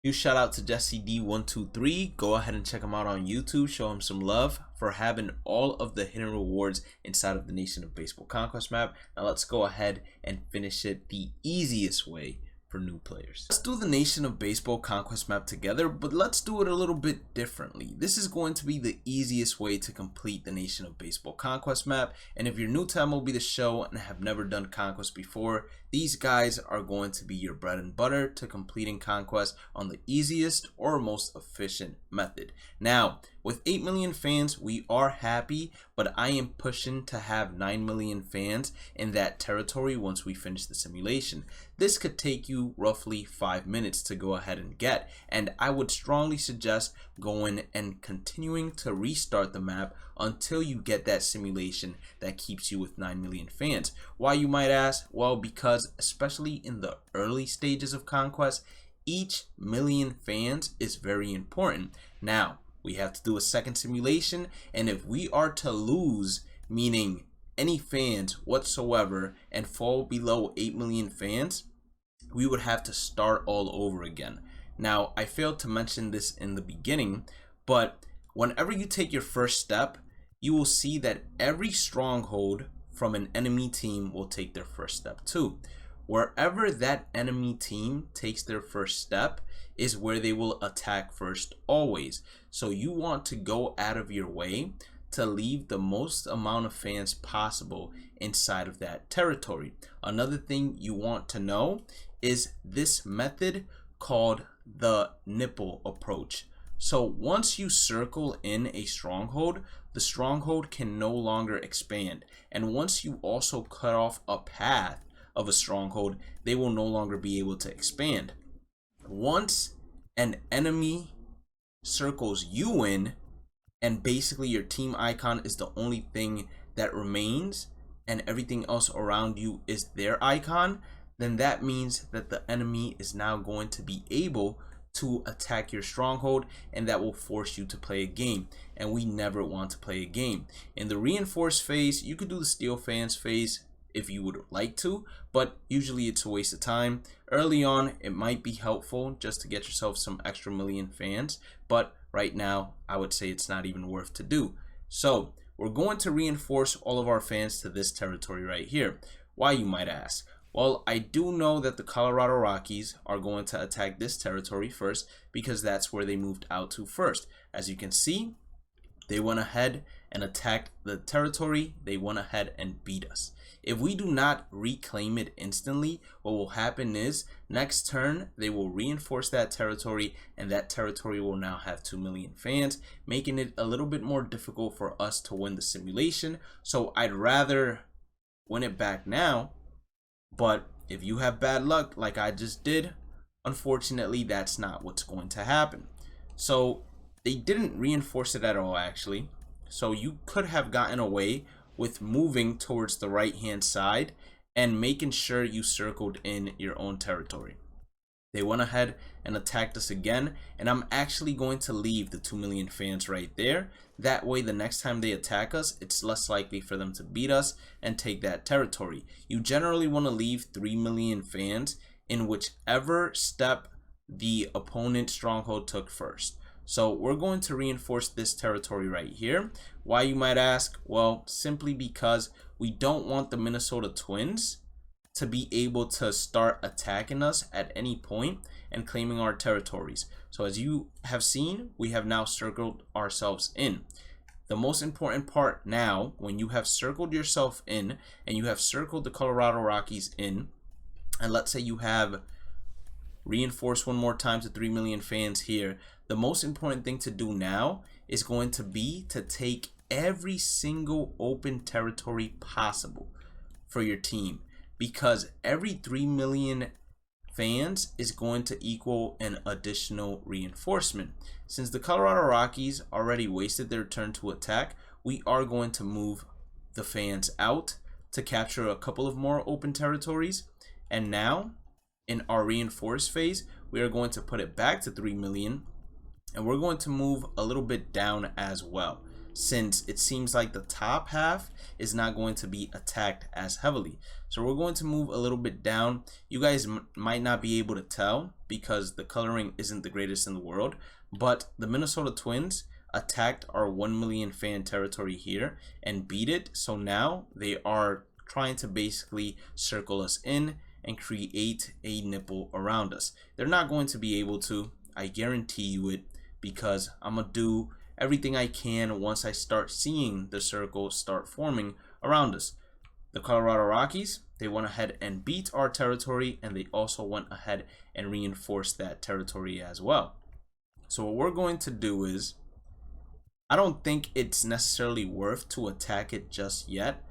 Huge shout out to Jesse D123. Go ahead and check him out on YouTube. Show him some love for having all of the hidden rewards inside of the Nation of Baseball Conquest map. Now let's go ahead and finish it the easiest way for new players. Let's do the Nation of Baseball Conquest map together, but let's do it a little bit differently. This is going to be the easiest way to complete the Nation of Baseball Conquest map. And if you're new to MLB The Show and have never done Conquest before, these guys are going to be your bread and butter to completing Conquest on the easiest or most efficient method. Now, with 8 million fans, we are happy, but I am pushing to have 9 million fans in that territory once we finish the simulation. This could take you roughly 5 minutes to go ahead and get, and I would strongly suggest going and continuing to restart the map until you get that simulation that keeps you with 9 million fans. Why, you might ask? Well, because especially in the early stages of Conquest, each million fans is very important. Now, we have to do a second simulation, and if we are to lose, meaning any fans whatsoever, and fall below 8 million fans, we would have to start all over again. Now, I failed to mention this in the beginning, but whenever you take your first step, you will see that every stronghold from an enemy team will take their first step too. Wherever that enemy team takes their first step is where they will attack first always. So you want to go out of your way to leave the most amount of fans possible inside of that territory. Another thing you want to know is this method called the nipple approach. So once you circle in a stronghold, the stronghold can no longer expand. And once you also cut off a path of a stronghold, they will no longer be able to expand. Once an enemy circles you in, and basically your team icon is the only thing that remains, and everything else around you is their icon, then that means that the enemy is now going to be able to attack your stronghold, and that will force you to play a game, and we never want to play a game. In the reinforce phase, you could do the steal fans phase if you would like to, but usually it's a waste of time. Early on, it might be helpful just to get yourself some extra million fans, but right now I would say it's not even worth to do. So we're going to reinforce all of our fans to this territory right here. Why, you might ask? Well, I do know that the Colorado Rockies are going to attack this territory first because that's where they moved out to first. As you can see, they went ahead and attacked the territory. They went ahead and beat us. If we do not reclaim it instantly, what will happen is next turn they will reinforce that territory, and that territory will now have 2 million fans, making it a little bit more difficult for us to win the simulation. So I'd rather win it back now, but if you have bad luck like I just did, unfortunately that's not what's going to happen. So they didn't reinforce it at all actually, so you could have gotten away with moving towards the right hand side and making sure you circled in your own territory. They went ahead and attacked us again, and I'm actually going to leave the 2 million fans right there. That way the next time they attack us, it's less likely for them to beat us and take that territory. You generally want to leave 3 million fans in whichever step the opponent stronghold took first. So we're going to reinforce this territory right here. Why, you might ask? Well, simply because we don't want the Minnesota Twins to be able to start attacking us at any point and claiming our territories. So as you have seen, we have now circled ourselves in. The most important part now, when you have circled yourself in and you have circled the Colorado Rockies in, and let's say you have reinforced one more time to 3 million fans here, the most important thing to do now is going to be to take every single open territory possible for your team, because every 3 million fans is going to equal an additional reinforcement. Since the Colorado Rockies already wasted their turn to attack, we are going to move the fans out to capture a couple of more open territories, and now in our reinforce phase we are going to put it back to 3 million, and we're going to move a little bit down as well, since it seems like the top half is not going to be attacked as heavily. So we're going to move a little bit down. You guys might not be able to tell, because the coloring isn't the greatest in the world, but the Minnesota Twins attacked our 1 million fan territory here and beat it. So now they are trying to basically circle us in and create a nipple around us. They're not going to be able to, I guarantee you it, because I'm gonna do everything I can once I start seeing the circle start forming around us. The Colorado Rockies, they went ahead and beat our territory, and they also went ahead and reinforced that territory as well. So what we're going to do is, I don't think it's necessarily worth to attack it just yet,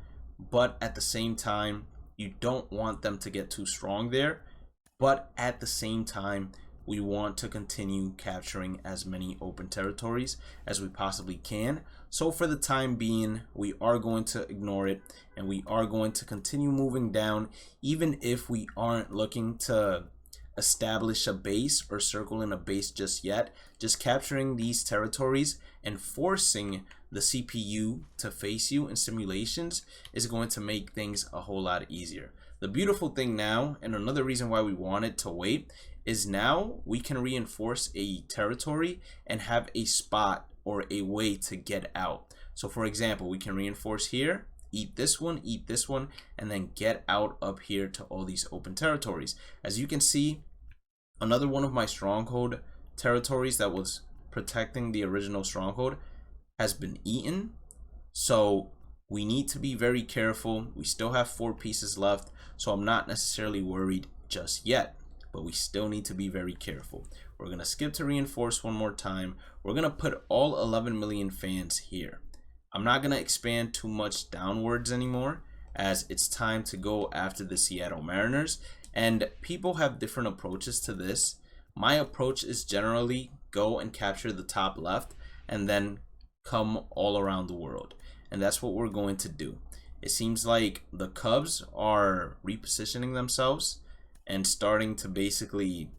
but at the same time, you don't want them to get too strong there. But at the same time, we want to continue capturing as many open territories as we possibly can. So for the time being, we are going to ignore it, and we are going to continue moving down, even if we aren't looking to establish a base or circle in a base just yet. Just capturing these territories and forcing the CPU to face you in simulations is going to make things a whole lot easier. The beautiful thing now, and another reason why we wanted to wait, is now we can reinforce a territory and have a spot or a way to get out. So for example, we can reinforce here, eat this one, and then get out up here to all these open territories. As you can see, another one of my stronghold territories that was protecting the original stronghold has been eaten. So we need to be very careful. We still have 4 pieces left, so I'm not necessarily worried just yet, but we still need to be very careful. We're gonna skip to reinforce one more time. We're gonna put all 11 million fans here. I'm not gonna expand too much downwards anymore, as it's time to go after the Seattle Mariners, and people have different approaches to this. My approach is generally go and capture the top left and then come all around the world, and that's what we're going to do. It seems like the Cubs are repositioning themselves and starting to basically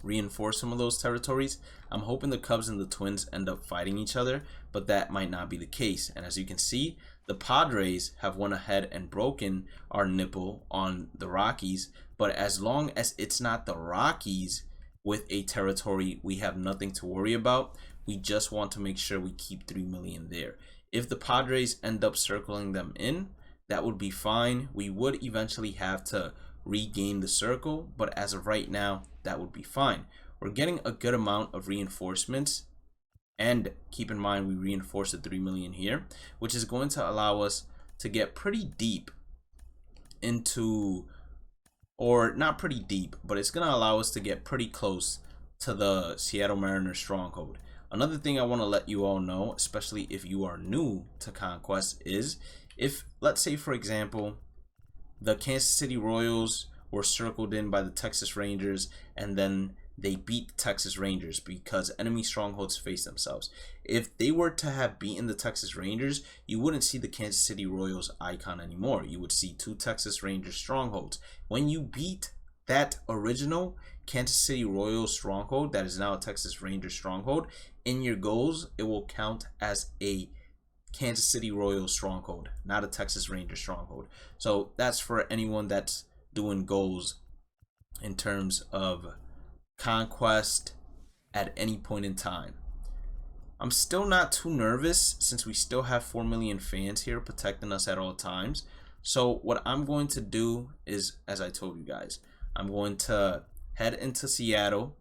reinforce some of those territories. I'm hoping the Cubs and the Twins end up fighting each other, but that might not be the case. And as you can see, the Padres have went ahead and broken our nipple on the Rockies, but as long as it's not the Rockies with a territory, we have nothing to worry about. We just want to make sure we keep 3 million there. If the Padres end up circling them in, that would be fine. We would eventually have to regain the circle, but as of right now, that would be fine. We're getting a good amount of reinforcements, and keep in mind we reinforced the 3 million here, which is going to allow us to get pretty deep into, or not pretty deep, but it's going to allow us to get pretty close to the Seattle Mariners stronghold. Another thing I want to let you all know, especially if you are new to Conquest, is if, let's say for example, the Kansas City Royals were circled in by the Texas Rangers, and then they beat the Texas Rangers because enemy strongholds face themselves. If they were to have beaten the Texas Rangers, you wouldn't see the Kansas City Royals icon anymore. You would see 2 Texas Rangers strongholds. When you beat that original Kansas City Royals stronghold that is now a Texas Rangers stronghold, in your goals, it will count as a Kansas City Royals stronghold, not a Texas Rangers stronghold. So that's for anyone that's doing goals in terms of Conquest at any point in time. I'm still not too nervous since we still have 4 million fans here protecting us at all times. So what I'm going to do is, as I told you guys, I'm going to head into Seattle,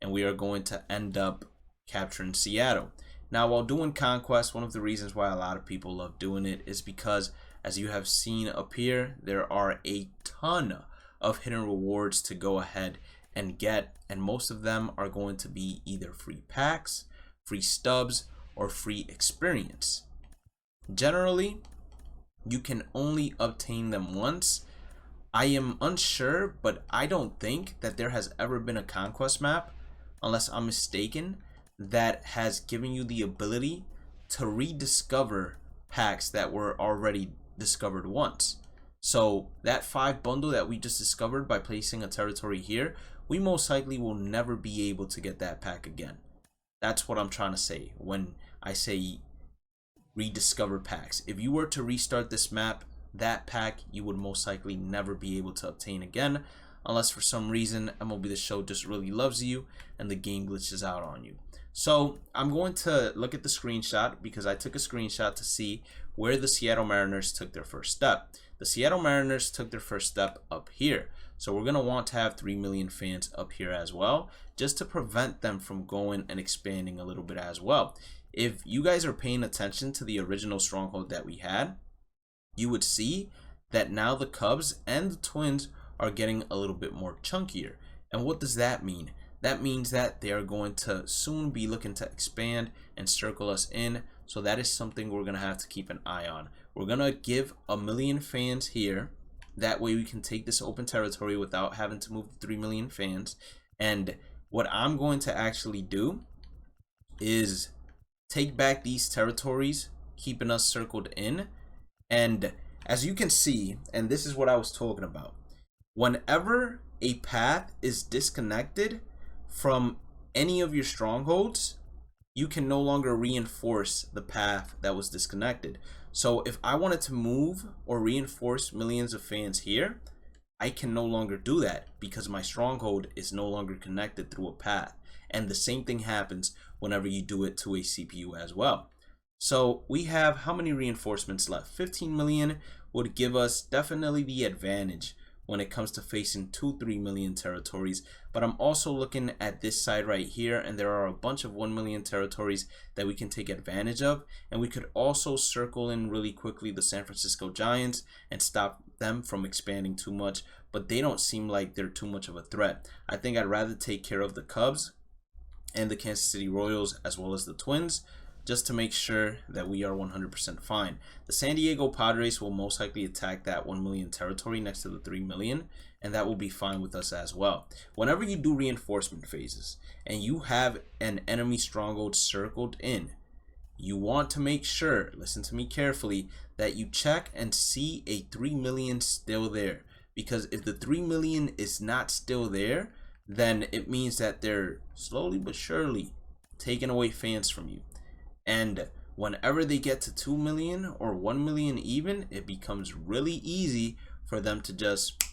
and we are going to end up capturing Seattle. Now, while doing Conquest, one of the reasons why a lot of people love doing it is because, as you have seen up here, there are a ton of hidden rewards to go ahead and get, and most of them are going to be either free packs, free stubs, or free experience. Generally, you can only obtain them once. I am unsure, but I don't think that there has ever been a Conquest map, unless I'm mistaken, that has given you the ability to rediscover packs that were already discovered once. So that 5 bundle that we just discovered by placing a territory here, we most likely will never be able to get that pack again. That's what I'm trying to say when I say rediscover packs. If you were to restart this map, that pack you would most likely never be able to obtain again, unless for some reason MLB The Show just really loves you and the game glitches out on you. So I'm going to look at the screenshot because I took a screenshot to see where the Seattle Mariners took their first step. The Seattle Mariners took their first step up here. So we're going to want to have 3 million fans up here as well, just to prevent them from going and expanding a little bit as well. If you guys are paying attention to the original Stronghold that we had, you would see that now the Cubs and the Twins are getting a little bit more chunkier. And what does that mean? That means that they are going to soon be looking to expand and circle us in. So that is something we're going to have to keep an eye on. We're going to give 1 million fans here. That way we can take this open territory without having to move 3 million fans. And what I'm going to actually do is take back these territories, keeping us circled in. And as you can see, and this is what I was talking about, whenever a path is disconnected from any of your strongholds, you can no longer reinforce the path that was disconnected. So if I wanted to move or reinforce millions of fans here, I can no longer do that because my stronghold is no longer connected through a path. And the same thing happens whenever you do it to a CPU as well. So we have how many reinforcements left? 15 million would give us definitely the advantage when it comes to facing 2-3 million territories. But I'm also looking at this side right here, and there are a bunch of 1 million territories that we can take advantage of. And we could also circle in really quickly the San Francisco Giants and stop them from expanding too much, but they don't seem like they're too much of a threat. I think I'd rather take care of the Cubs and the Kansas City Royals as well as the Twins, just to make sure that we are 100% fine. The San Diego Padres will most likely attack that 1 million territory next to the 3 million, and that will be fine with us as well. Whenever you do reinforcement phases and you have an enemy stronghold circled in, you want to make sure, listen to me carefully, that you check and see a 3 million still there. Because if the 3 million is not still there, then it means that they're slowly but surely taking away fans from you. And whenever they get to 2 million or 1 million even, it becomes really easy for them to just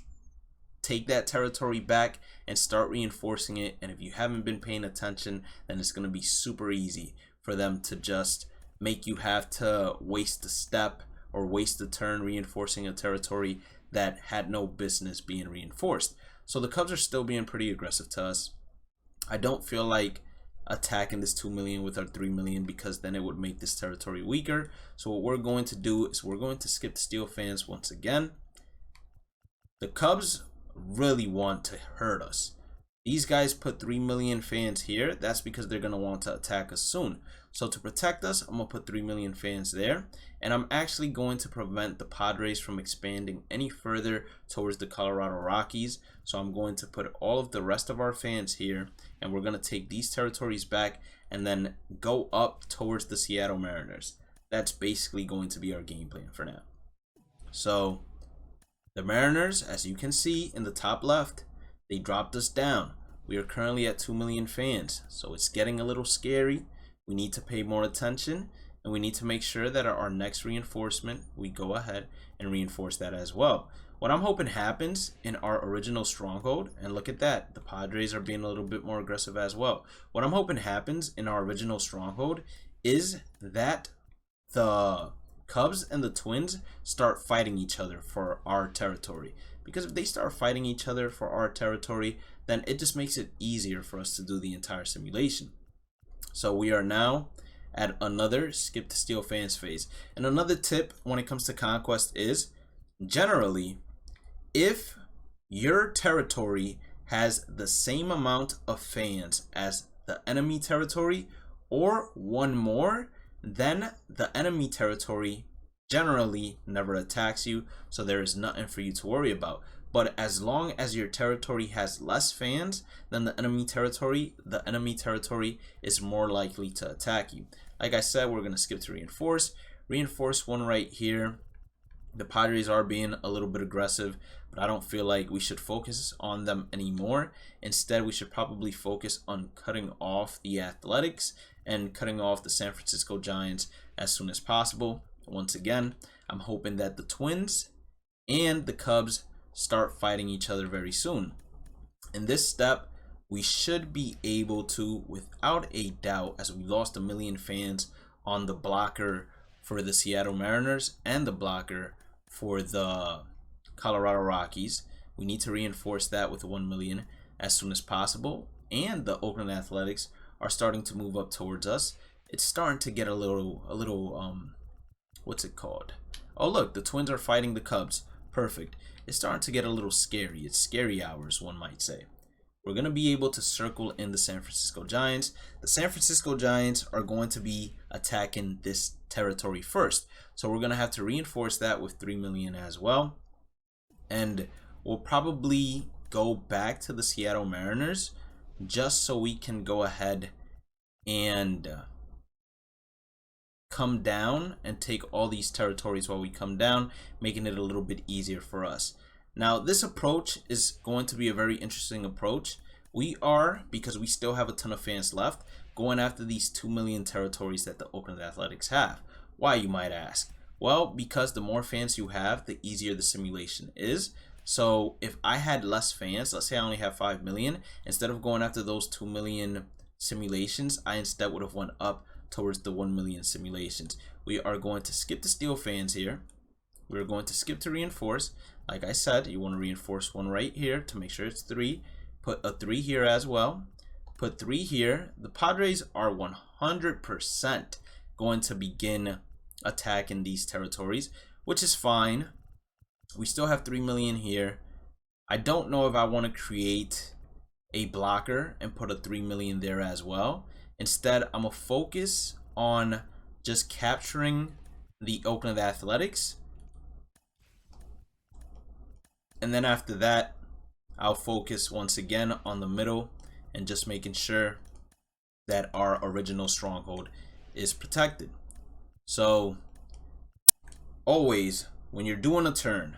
take that territory back and start reinforcing it. And if you haven't been paying attention, then it's going to be super easy for them to just make you have to waste a step or waste a turn reinforcing a territory that had no business being reinforced. So the Cubs are still being pretty aggressive to us. I don't feel like attacking this 2 million with our 3 million because then it would make this territory weaker. So what we're going to do is we're going to skip the Steel fans once again. The Cubs really want to hurt us. These guys put 3 million fans here. That's because they're going to want to attack us soon. So to protect us, I'm going to put 3 million fans there. And I'm actually going to prevent the Padres from expanding any further towards the Colorado Rockies. So I'm going to put all of the rest of our fans here. And we're going to take these territories back and then go up towards the Seattle Mariners. That's basically going to be our game plan for now. So the Mariners, as you can see in the top left, they dropped us down. We are currently at 2 million fans. So it's getting a little scary. We need to pay more attention. And we need to make sure that our next reinforcement, we go ahead and reinforce that as well. What I'm hoping happens in our original stronghold, and look at that, the Padres are being a little bit more aggressive as well. What I'm hoping happens in our original stronghold is that the Cubs and the Twins start fighting each other for our territory. Because if they start fighting each other for our territory, then it just makes it easier for us to do the entire simulation. So we are now at another skip to Steel fans phase. And another tip when it comes to Conquest is, generally, if your territory has the same amount of fans as the enemy territory or one more, then the enemy territory generally never attacks you, so there is nothing for you to worry about. But as long as your territory has less fans than the enemy territory is more likely to attack you. Like I said, we're going to skip to reinforce. Reinforce one right here. The Padres are being a little bit aggressive, but I don't feel like we should focus on them anymore. Instead, we should probably focus on cutting off the Athletics and cutting off the San Francisco Giants as soon as possible. Once again, I'm hoping that the Twins and the Cubs start fighting each other very soon. In this step, we should be able to, without a doubt, as we lost 1 million fans on the blocker for the Seattle Mariners and the blocker for the Colorado Rockies, we need to reinforce that with 1 million as soon as possible. And the Oakland Athletics are starting to move up towards us. It's starting to get a little what's it called? Oh look, the Twins are fighting the Cubs. Perfect. It's starting to get a little scary. It's scary hours, one might say. We're going to be able to circle in the San Francisco Giants. The San Francisco Giants are going to be attacking this territory first. So we're going to have to reinforce that with 3 million as well. And we'll probably go back to the Seattle Mariners just so we can go ahead and come down and take all these territories while we come down, making it a little bit easier for us. Now, this approach is going to be a very interesting approach. We are, because we still have a ton of fans left, going after these 2 million territories that the Oakland Athletics have. Why, you might ask? Well, because the more fans you have, the easier the simulation is. So if I had less fans, let's say I only have 5 million, instead of going after those 2 million simulations, I instead would have went up towards the 1 million simulations. We are going to skip the steal fans here. We're going to skip to reinforce. Like I said, you want to reinforce one right here to make sure it's 3. Put a 3 here as well. Put 3 here. The Padres are 100% going to begin attacking these territories, which is fine. We still have 3 million here. I don't know if I want to create a blocker and put a 3 million there as well. Instead, I'm going to focus on just capturing the Oakland Athletics. And then after that, I'll focus once again on the middle and just making sure that our original stronghold is protected. So always, when you're doing a turn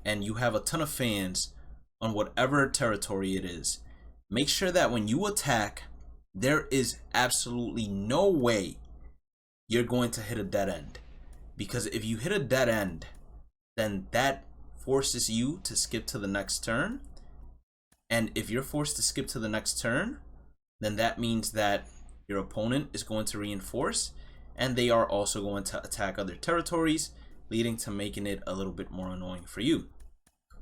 and you have a ton of fans on whatever territory it is, make sure that when you attack, there is absolutely no way you're going to hit a dead end. Because if you hit a dead end, then that forces you to skip to the next turn. And if you're forced to skip to the next turn, then that means that your opponent is going to reinforce, and they are also going to attack other territories, leading to making it a little bit more annoying for you.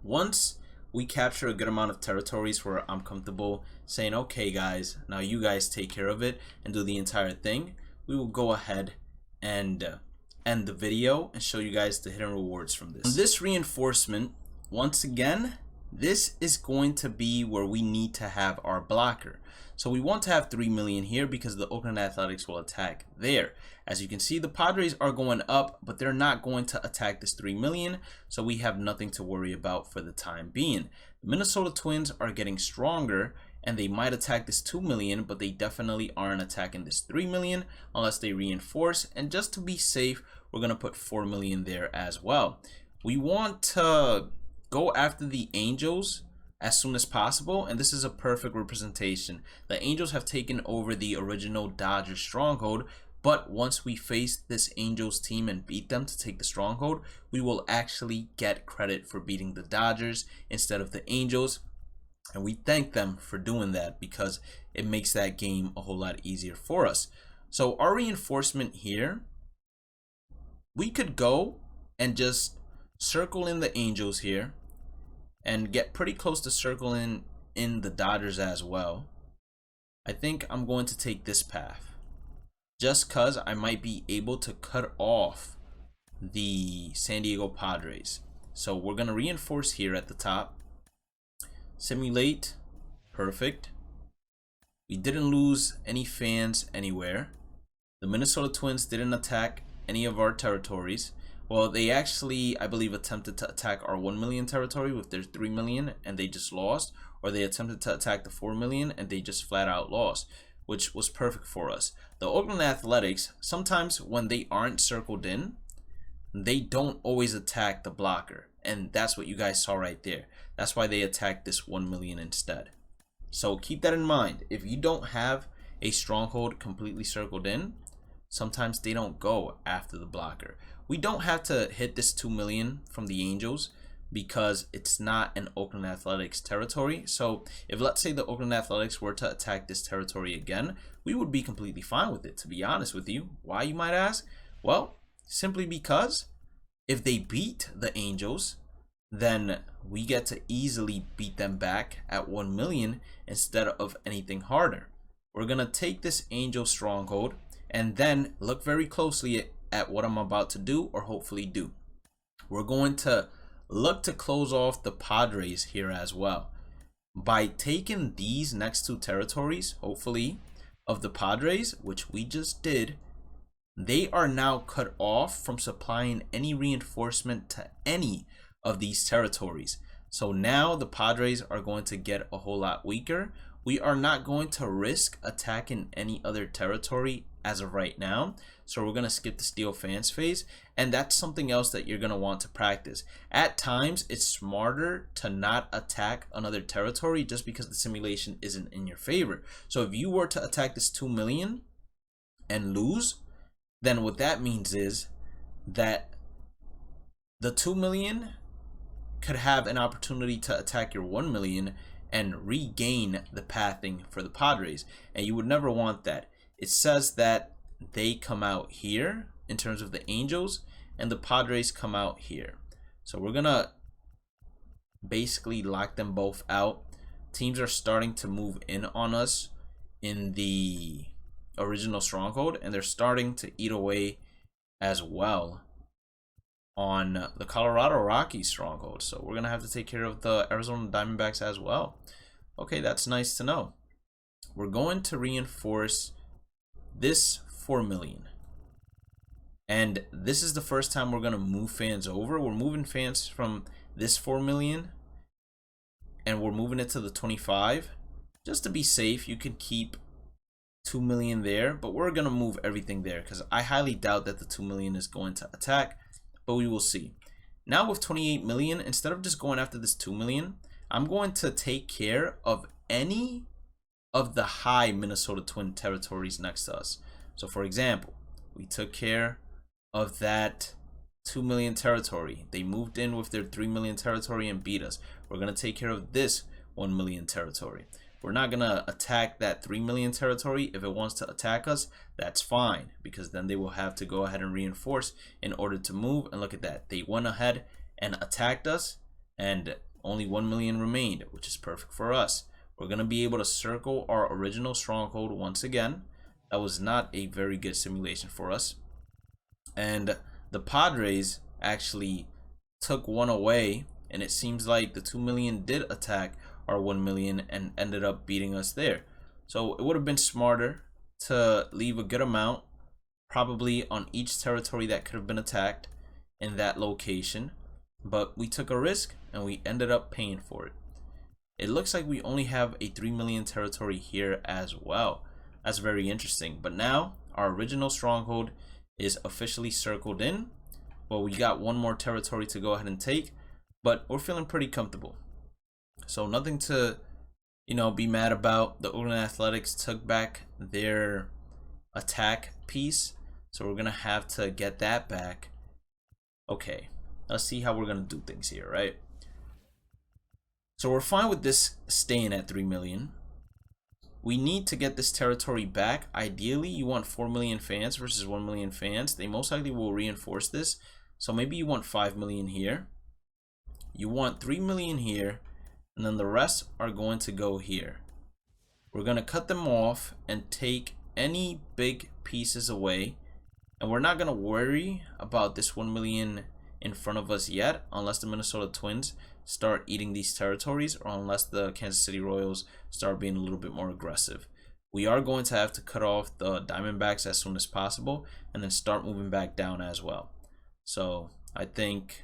Once we capture a good amount of territories where I'm comfortable saying, okay guys, now you guys take care of it and do the entire thing, we will go ahead and end the video and show you guys the hidden rewards from this. This reinforcement, once again, this is going to be where we need to have our blocker. So we want to have 3 million here because the Oakland Athletics will attack there. As you can see, the Padres are going up, but they're not going to attack this 3 million. So we have nothing to worry about for the time being. The Minnesota Twins are getting stronger and they might attack this 2 million, but they definitely aren't attacking this 3 million unless they reinforce. And just to be safe, we're going to put 4 million there as well. We want to go after the Angels as soon as possible, and this is a perfect representation. The Angels have taken over the original Dodgers stronghold, but once we face this Angels team and beat them to take the stronghold, we will actually get credit for beating the Dodgers instead of the Angels, and we thank them for doing that because it makes that game a whole lot easier for us. So our reinforcement here, we could go and just circle in the Angels here and get pretty close to circling in the Dodgers as well. I think I'm going to take this path just because I might be able to cut off the San Diego Padres. So we're going to reinforce here at the top. Simulate. Perfect. We didn't lose any fans anywhere. The Minnesota Twins didn't attack any of our territories. Well, they actually, I believe, attempted to attack our 1 million territory with their 3 million and they just lost. Or they attempted to attack the 4 million and they just flat out lost, which was perfect for us. The Oakland Athletics, sometimes when they aren't circled in, they don't always attack the blocker. And that's what you guys saw right there. That's why they attacked this 1 million instead. So keep that in mind. If you don't have a stronghold completely circled in, sometimes they don't go after the blocker. We don't have to hit this 2 million from the Angels because it's not an Oakland Athletics territory. So if, let's say, the Oakland Athletics were to attack this territory again, we would be completely fine with it, to be honest with you. Why, you might ask? Well, simply because if they beat the Angels, then we get to easily beat them back at 1 million instead of anything harder. We're gonna take this Angel Stronghold and then look very closely at what I'm about to do, or hopefully do. We're going to look to close off the Padres here as well. By taking these next two territories, hopefully, of the Padres, which we just did, they are now cut off from supplying any reinforcement to any of these territories. So now the Padres are going to get a whole lot weaker. We are not going to risk attacking any other territory as of right now. So we're going to skip the Steel Fans phase. And that's something else that you're going to want to practice. At times, it's smarter to not attack another territory just because the simulation isn't in your favor. So if you were to attack this 2 million and lose, then what that means is that the 2 million could have an opportunity to attack your 1 million and regain the pathing for the Padres, and you would never want that. It says that they come out here in terms of the Angels, and the Padres come out here. So we're gonna basically lock them both out. Teams are starting to move in on us in the original Stronghold, and they're starting to eat away as well on the Colorado Rockies Stronghold. So we're gonna have to take care of the Arizona Diamondbacks as well. Okay, that's nice to know. We're going to reinforce this 4 million, and this is the first time we're gonna move fans over. We're moving fans from this 4 million and we're moving it to the 25 just to be safe. You can keep 2 million there, but we're gonna move everything there because I highly doubt that the 2 million is going to attack, but we will see. Now with 28 million, instead of just going after this 2 million, I'm going to take care of any of the high Minnesota Twin territories next to us. So for example, we took care of that 2 million territory. They moved in with their 3 million territory and beat us. We're gonna take care of this 1 million territory. We're not gonna attack that 3 million territory. If it wants to attack us, that's fine, because then they will have to go ahead and reinforce in order to move. And look at that, they went ahead and attacked us, and only 1 million remained, which is perfect for us. We're gonna be able to circle our original Stronghold once again. That was not a very good simulation for us. And the Padres actually took one away, and it seems like the 2 million did attack our 1 million and ended up beating us there. So it would have been smarter to leave a good amount probably on each territory that could have been attacked in that location, but we took a risk and we ended up paying for it. It looks like we only have a 3 million territory here as well. That's very interesting. But now our original Stronghold is officially circled in. Well, we got one more territory to go ahead and take, but we're feeling pretty comfortable. So nothing to, be mad about. The Oakland Athletics took back their attack piece, so we're gonna have to get that back. Okay, let's see how we're gonna do things here, right? So we're fine with this staying at 3 million. We need to get this territory back. Ideally, you want 4 million fans versus 1 million fans. They most likely will reinforce this. So maybe you want 5 million here. You want 3 million here. And then the rest are going to go here. We're going to cut them off and take any big pieces away. And we're not going to worry about this 1 million in front of us yet, unless the Minnesota Twins start eating these territories, or unless the Kansas City Royals start being a little bit more aggressive. We are going to have to cut off the Diamondbacks as soon as possible and then start moving back down as well. So I think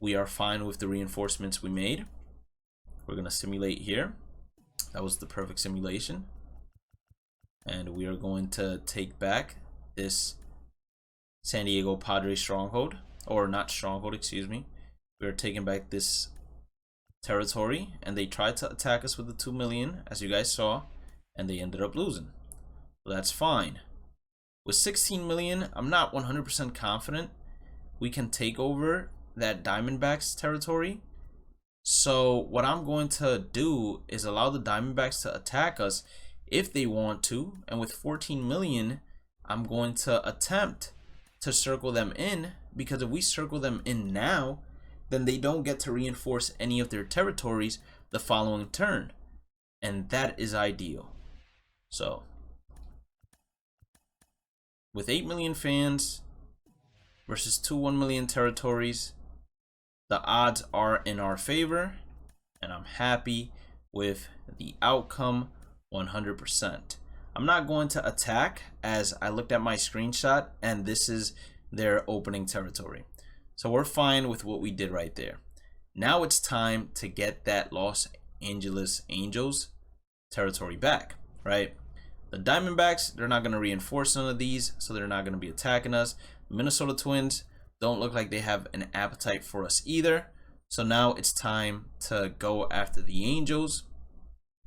we are fine with the reinforcements we made. We're going to simulate here. That was the perfect simulation. And we are going to take back this San Diego Padres Stronghold, or not Stronghold, excuse me. We are taking back this territory, and they tried to attack us with the 2 million, as you guys saw, and they ended up losing. So that's fine. With 16 million, I'm not 100% confident we can take over that Diamondbacks territory. So what I'm going to do is allow the Diamondbacks to attack us if they want to, and with 14 million, I'm going to attempt to circle them in, because if we circle them in now, then they don't get to reinforce any of their territories the following turn, and that is ideal. So with 8 million fans versus 1 million territories, the odds are in our favor, and I'm happy with the outcome 100%. I'm not going to attack, as I looked at my screenshot and this is their opening territory. So we're fine with what we did right there. Now it's time to get that Los Angeles Angels territory back, right? The Diamondbacks, they're not going to reinforce none of these, so they're not going to be attacking us. Minnesota Twins don't look like they have an appetite for us either. So now it's time to go after the Angels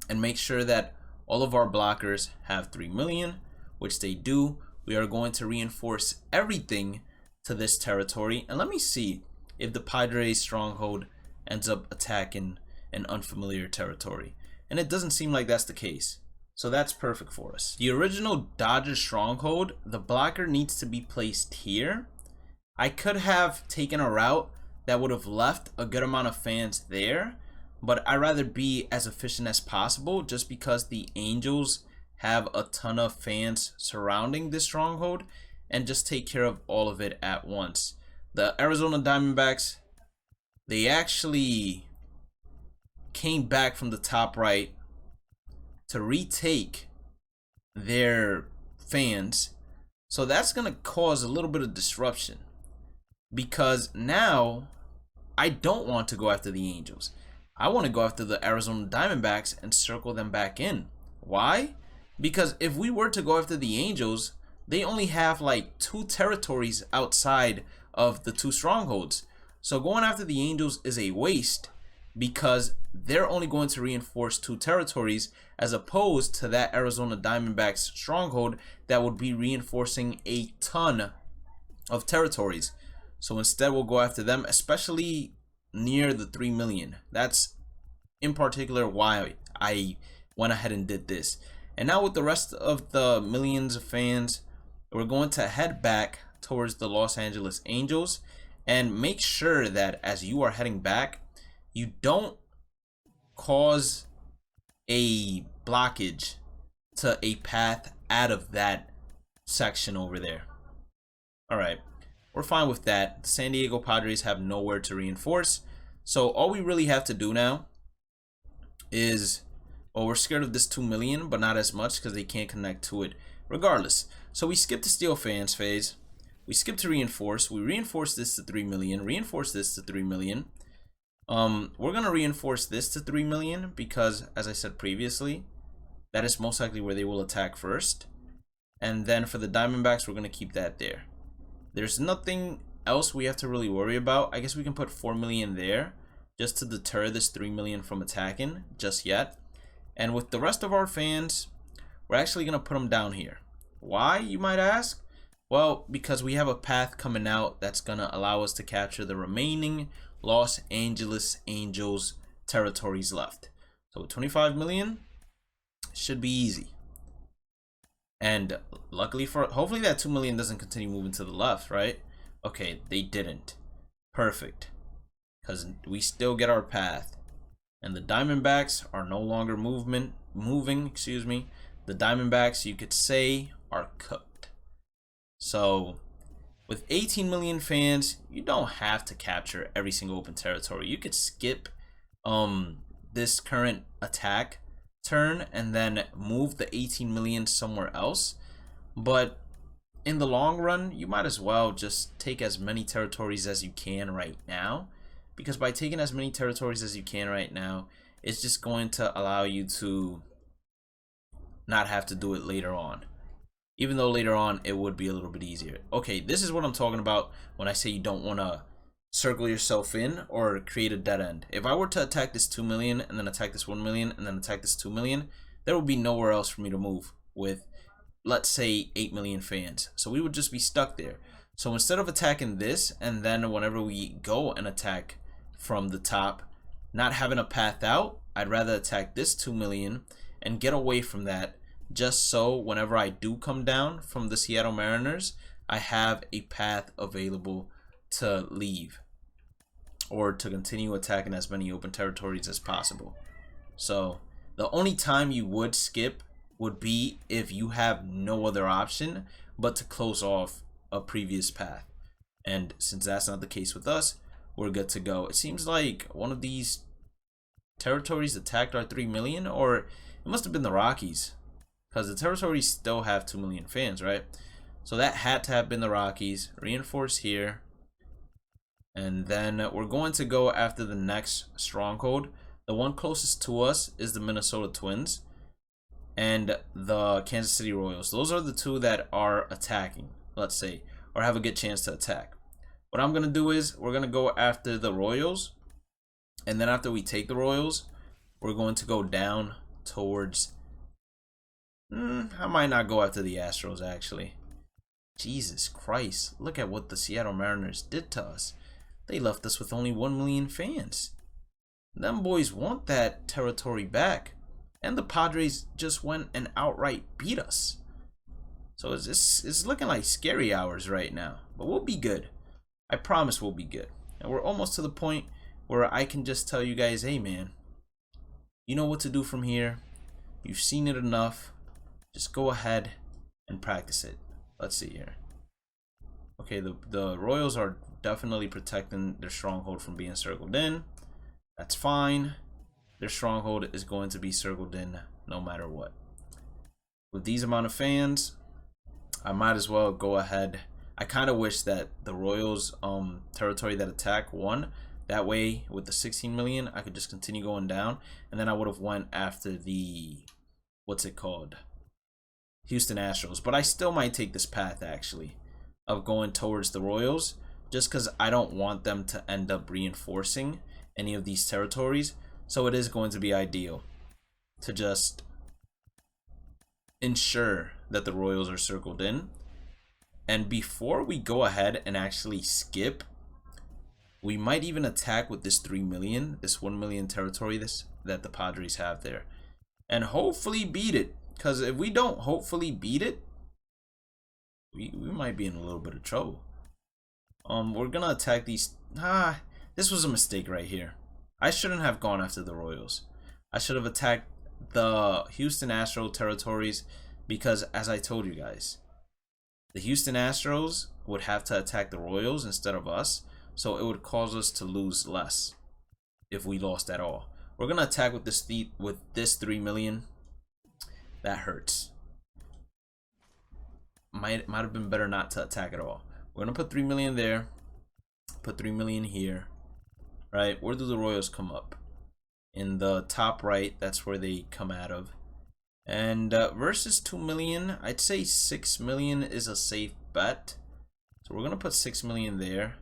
and make sure that all of our blockers have 3 million, which they do. We are going to reinforce everything to this territory. And let me see if the Padres Stronghold ends up attacking an unfamiliar territory. And it doesn't seem like that's the case. So that's perfect for us. The original Dodgers Stronghold, the blocker needs to be placed here. I could have taken a route that would have left a good amount of fans there, but I'd rather be as efficient as possible, just because the Angels have a ton of fans surrounding this stronghold, and just take care of all of it at once. The Arizona Diamondbacks, they actually came back from the top right to retake their fans, so that's going to cause a little bit of disruption, because now I don't want to go after the Angels. I want to go after the Arizona Diamondbacks and circle them back in. Why? Because if we were to go after the Angels, they only have like 2 territories outside of the 2 strongholds. So going after the Angels is a waste, because they're only going to reinforce 2 territories, as opposed to that Arizona Diamondbacks stronghold that would be reinforcing a ton of territories. So instead we'll go after them, especially near the 3 million. That's in particular why I went ahead and did this. And now with the rest of the millions of fans, we're going to head back towards the Los Angeles Angels, and make sure that as you are heading back, you don't cause a blockage to a path out of that section over there. All right, we're fine with that. The San Diego Padres have nowhere to reinforce, so all we really have to do now is, well, we're scared of this 2 million, but not as much because they can't connect to it regardless. So we skip the steal fans phase, we skip to reinforce, we reinforce this to 3 million, reinforce this to 3 million. We're gonna reinforce this to 3 million because, as I said previously, that is most likely where they will attack first. And then for the Diamondbacks, we're gonna keep that there. There's nothing else we have to really worry about. I guess we can put 4 million there just to deter this 3 million from attacking just yet. And with the rest of our fans, we're actually gonna put them down here. Why, you might ask? Well, because we have a path coming out that's gonna allow us to capture the remaining Los Angeles Angels territories left. So with 25 million, should be easy. And luckily for, hopefully that 2 million doesn't continue moving to the left, right? Okay, they didn't. Perfect. Because we still get our path. And the Diamondbacks are no longer moving, excuse me. The Diamondbacks, you could say, are cooked. So with 18 million fans, you don't have to capture every single open territory. You could skip this current attack turn and then move the 18 million somewhere else. But in the long run, you might as well just take as many territories as you can right now, because by taking as many territories as you can right now, it's just going to allow you to not have to do it later on. Even though later on it would be a little bit easier. Okay, this is what I'm talking about when I say you don't want to circle yourself in or create a dead end. If I were to attack this 2 million and then attack this 1 million and then attack this 2 million, there would be nowhere else for me to move with, let's say, 8 million fans. So we would just be stuck there. So instead of attacking this, and then whenever we go and attack from the top, not having a path out, I'd rather attack this 2 million and get away from that, just so whenever I do come down from the Seattle Mariners, I have a path available to leave or to continue attacking as many open territories as possible. So the only time you would skip would be if you have no other option but to close off a previous path. And since that's not the case with us, we're good to go. It seems like one of these territories attacked our 3 million, or it must have been the Rockies, because the territories still have 2 million fans, right? So that had to have been the Rockies. Reinforce here. And then we're going to go after the next stronghold. The one closest to us is the Minnesota Twins and the Kansas City Royals. Those are the two that are attacking, let's say, or have a good chance to attack. What I'm going to do is we're going to go after the Royals. And then after we take the Royals, we're going to go down towards... I might not go after the Astros, actually. Jesus Christ. Look at what the Seattle Mariners did to us. They left us with only 1 million fans. Them boys want that territory back. And the Padres just went and outright beat us. So it's looking like scary hours right now. But we'll be good. I promise we'll be good. And we're almost to the point where I can just tell you guys, hey man, you know what to do from here. You've seen it enough. Just go ahead and practice it. Let's see here. Okay, the Royals are definitely protecting their stronghold from being circled in. That's fine. Their stronghold is going to be circled in no matter what. With these amount of fans, I might as well go ahead. I kind of wish that the Royals territory that attack won. That way, with the 16 million, I could just continue going down, and then I would have went after the, what's it called, Houston Astros. But I still might take this path, actually, of going towards the Royals, just because I don't want them to end up reinforcing any of these territories. So it is going to be ideal to just ensure that the Royals are circled in. And before we go ahead and actually skip, we might even attack with this 3 million, this 1 million territory that the Padres have there, and hopefully beat it. Because if we don't hopefully beat it, we might be in a little bit of trouble. We're gonna attack these. This was a mistake right here. I shouldn't have gone after the Royals. I should have attacked the Houston Astros territories, because as I told you guys, the Houston Astros would have to attack the Royals instead of us. So it would cause us to lose less if we lost at all. We're gonna attack with this 3 million. That hurts. Might have been better not to attack at all. We're gonna put 3 million there. Put 3 million here. Right? Where do the Royals come up? In the top right. That's where they come out of. And versus 2 million, I'd say 6 million is a safe bet. So we're gonna put 6 million there.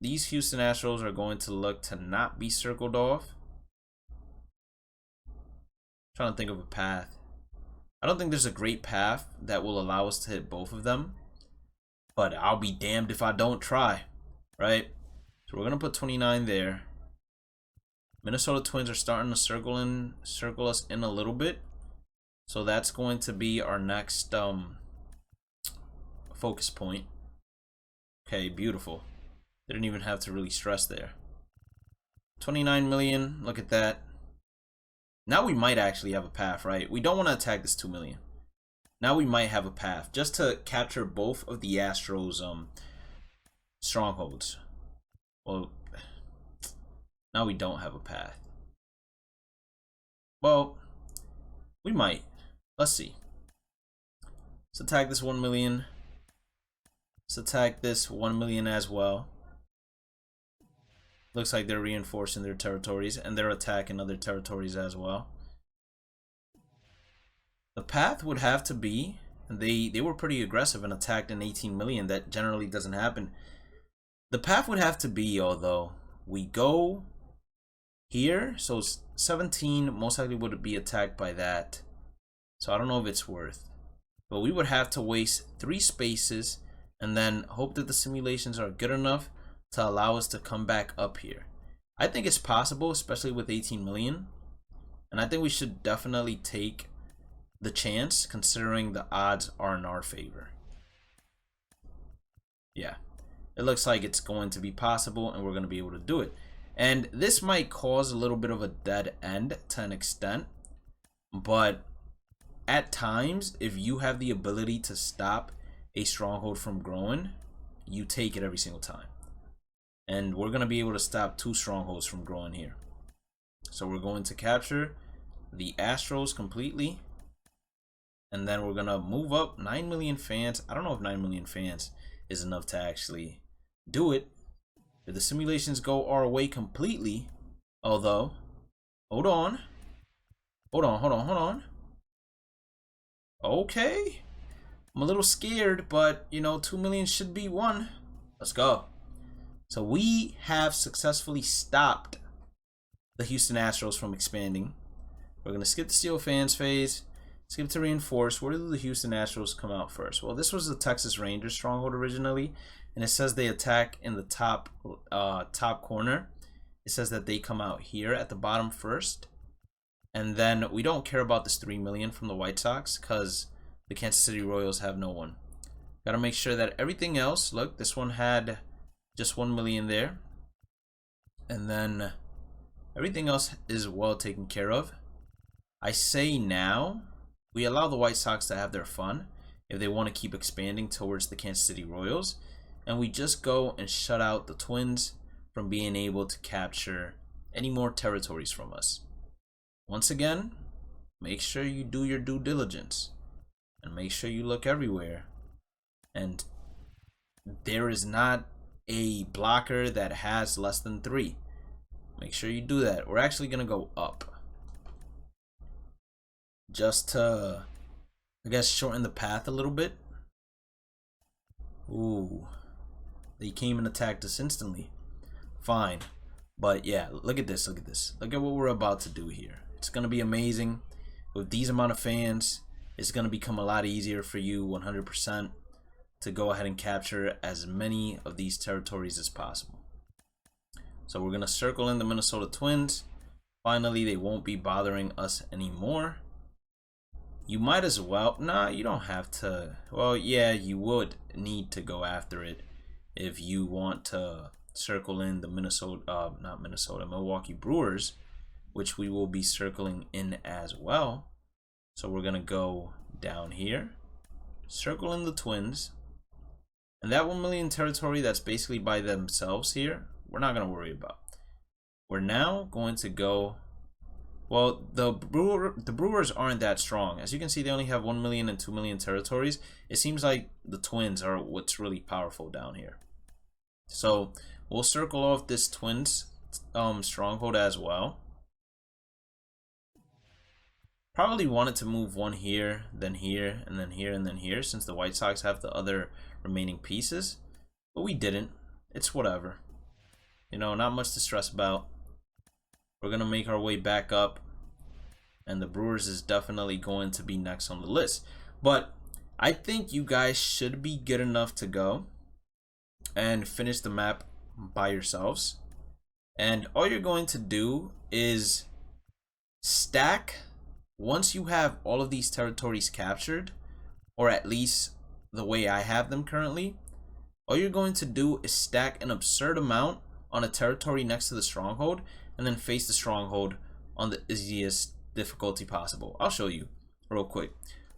These Houston Astros are going to look to not be circled off. Trying to think of a path. I don't think there's a great path that will allow us to hit both of them, but I'll be damned if I don't try, right? So we're gonna put 29 there. Minnesota Twins are starting to circle us in a little bit, so that's going to be our next focus point. Okay, beautiful. Didn't even have to really stress there. 29 million, look at that. Now we might actually have a path, right? We don't want to attack this 2 million. Now we might have a path just to capture both of the Astros strongholds. Well, now we don't have a path. Well, we might. Let's see. Let's attack this 1 million. Let's attack this 1 million as well. Looks like they're reinforcing their territories, and they're attacking other territories as well. The path would have to be, they were pretty aggressive and attacked in 18 million. That generally doesn't happen. The path would have to be, although, we go here, so 17 most likely would be attacked by that. So I don't know if it's worth. But we would have to waste 3 spaces and then hope that the simulations are good enough to allow us to come back up here. I think it's possible, especially with 18 million. And I think we should definitely take the chance, considering the odds are in our favor. Yeah, it looks like it's going to be possible, and we're going to be able to do it. And this might cause a little bit of a dead end to an extent, but at times, if you have the ability to stop a stronghold from growing, you take it every single time. And we're going to be able to stop 2 strongholds from growing here. So we're going to capture the Astros completely. And then we're going to move up 9 million fans. I don't know if 9 million fans is enough to actually do it. If the simulations go our way completely, although, hold on. Okay. I'm a little scared, but, you know, 2 million should be one. Let's go. So we have successfully stopped the Houston Astros from expanding. We're going to skip the Steel Fans phase, skip to Reinforce. Where did the Houston Astros come out first? Well, this was the Texas Rangers stronghold originally, and it says they attack in the top corner. It says that they come out here at the bottom first. And then we don't care about this 3 million from the White Sox because the Kansas City Royals have no one. Got to make sure that everything else, look, this one had just 1 million there. And then everything else is well taken care of. I say now we allow the White Sox to have their fun if they want to keep expanding towards the Kansas City Royals. And we just go and shut out the Twins from being able to capture any more territories from us. Once again, make sure you do your due diligence and make sure you look everywhere. And there is not a blocker that has less than 3. Make sure you do that. We're actually going to go up just to, I guess, shorten the path a little bit. Ooh, they came and attacked us instantly. Fine. But yeah, look at this. Look at this. Look at what we're about to do here. It's going to be amazing. With these amount of fans, it's going to become a lot easier for you 100% to go ahead and capture as many of these territories as possible. So we're going to circle in the Minnesota Twins. Finally, they won't be bothering us anymore. You might as well, nah, you don't have to. Well, yeah, you would need to go after it if you want to circle in the Milwaukee Brewers, which we will be circling in as well. So we're going to go down here, circle in the Twins, and that 1 million territory that's basically by themselves here, we're not going to worry about. We're now going to go, well, the Brewers aren't that strong. As you can see, they only have 1 million and 2 million territories. It seems like the Twins are what's really powerful down here. So we'll circle off this Twins stronghold as well. Probably wanted to move one here, then here, and then here, and then here, since the White Sox have the other remaining pieces. But we didn't. It's whatever. You know, not much to stress about. We're going to make our way back up. And the Brewers is definitely going to be next on the list. But I think you guys should be good enough to go and finish the map by yourselves. And all you're going to do is stack. Once you have all of these territories captured, or at least the way I have them currently, all you're going to do is stack an absurd amount on a territory next to the stronghold, and then face the stronghold on the easiest difficulty possible. I'll show you real quick.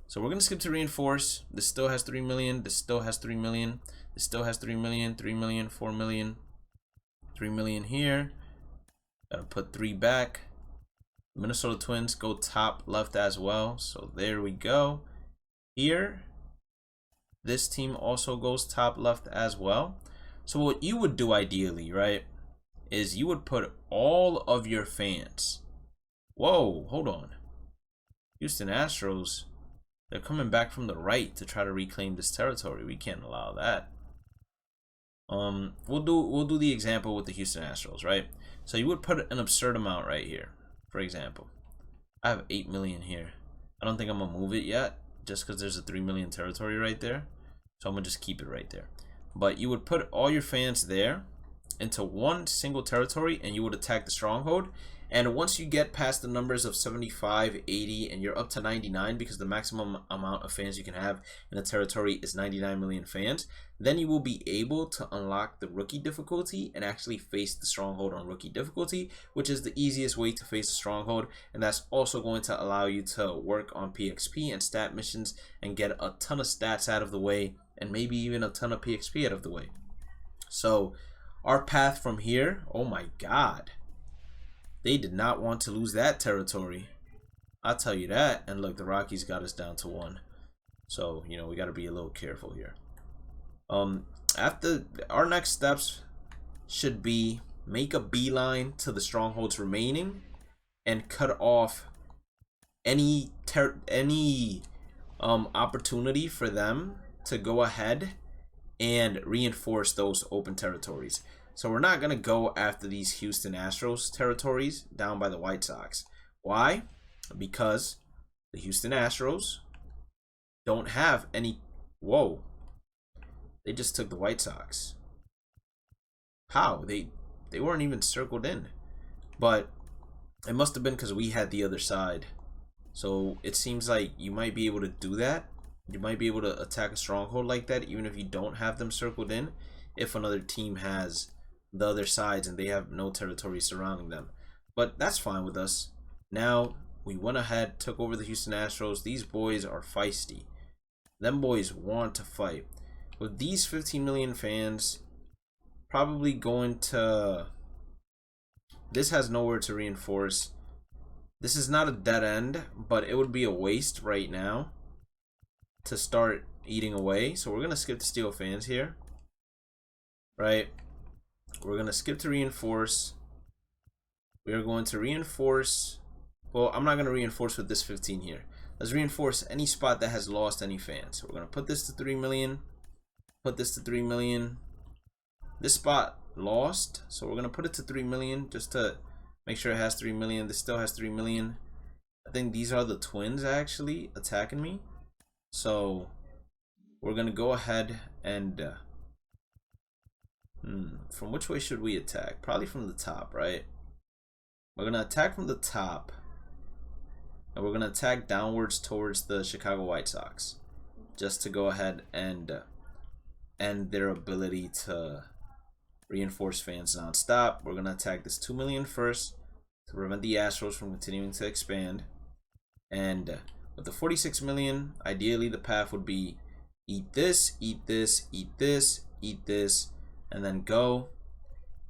So we're going to skip to Reinforce. This still has 3 million. This still has 3 million. This still has 3 million, 3 million, 4 million, 3 million here. Gotta put 3 back. Minnesota Twins go top left as well. So there we go. Here, this team also goes top left as well. So what you would do ideally, right, is you would put all of your fans. Whoa, hold on. Houston Astros, they're coming back from the right to try to reclaim this territory. We can't allow that. We'll do the example with the Houston Astros, right? So you would put an absurd amount right here. For example, I have 8 million here. I don't think I'm gonna move it yet, just because there's a 3 million territory right there. So I'm gonna just keep it right there. But you would put all your fans there into one single territory, and you would attack the stronghold. And once you get past the numbers of 75, 80, and you're up to 99, because the maximum amount of fans you can have in a territory is 99 million fans, then you will be able to unlock the rookie difficulty and actually face the stronghold on rookie difficulty, which is the easiest way to face the stronghold. And that's also going to allow you to work on PXP and stat missions and get a ton of stats out of the way, and maybe even a ton of PXP out of the way. So our path from here, oh my god, they did not want to lose that territory, I'll tell you that. And look, the Rockies got us down to 1, so you know we got to be a little careful here. After our next steps should be make a beeline to the strongholds remaining and cut off any opportunity for them to go ahead and reinforce those open territories. So we're not going to go after these Houston Astros territories down by the White Sox. Why? Because the Houston Astros don't have any... Whoa. They just took the White Sox. How? They weren't even circled in. But it must have been because we had the other side. So it seems like you might be able to do that. You might be able to attack a stronghold like that even if you don't have them circled in, if another team has the other sides and they have no territory surrounding them. But that's fine with us. Now we went ahead, took over the Houston Astros. These boys are feisty. Them boys want to fight. With these 15 million fans probably going to... This has nowhere to reinforce. This is not a dead end, but it would be a waste right now to start eating away. So we're going to skip the steel fans here. Right? We're going to skip to reinforce. We are going to reinforce. Well, I'm not going to reinforce with this 15 here. Let's reinforce any spot that has lost any fans. So we're going to put this to 3 million. Put this to 3 million. This spot lost, so we're going to put it to 3 million just to make sure it has 3 million. This still has 3 million. I think these are the Twins actually attacking me. So we're going to go ahead and... from which way should we attack? Probably from the top, right? We're going to attack from the top. And we're going to attack downwards towards the Chicago White Sox. Just to go ahead and end their ability to reinforce fans non-stop. We're going to attack this 2 million first to prevent the Astros from continuing to expand. And with the 46 million, ideally the path would be eat this, eat this, eat this, eat this, and then go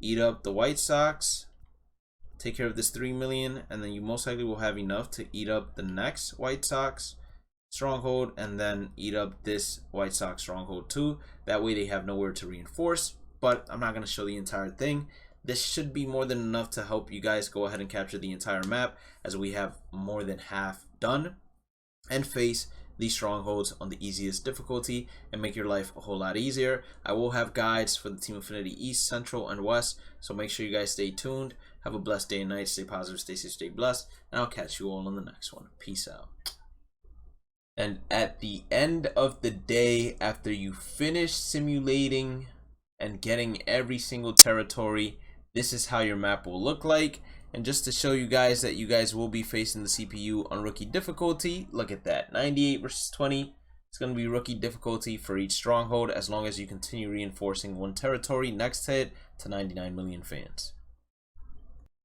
eat up the White Sox, take care of this 3 million, and then you most likely will have enough to eat up the next White Sox stronghold and then eat up this White Sox stronghold too. That way they have nowhere to reinforce. But I'm not going to show the entire thing. This should be more than enough to help you guys go ahead and capture the entire map, as we have more than half done, and face these strongholds on the easiest difficulty and make your life a whole lot easier. I will have guides for the Team Infinity East, Central, and West, so make sure you guys stay tuned. Have a blessed day and night. Stay positive, stay safe, stay blessed, and I'll catch you all on the next one. Peace out. And at the end of the day, after you finish simulating and getting every single territory, this is how your map will look like. And just to show you guys that you guys will be facing the CPU on rookie difficulty, look at that, 98 versus 20. It's going to be rookie difficulty for each stronghold as long as you continue reinforcing one territory next to it to 99 million fans.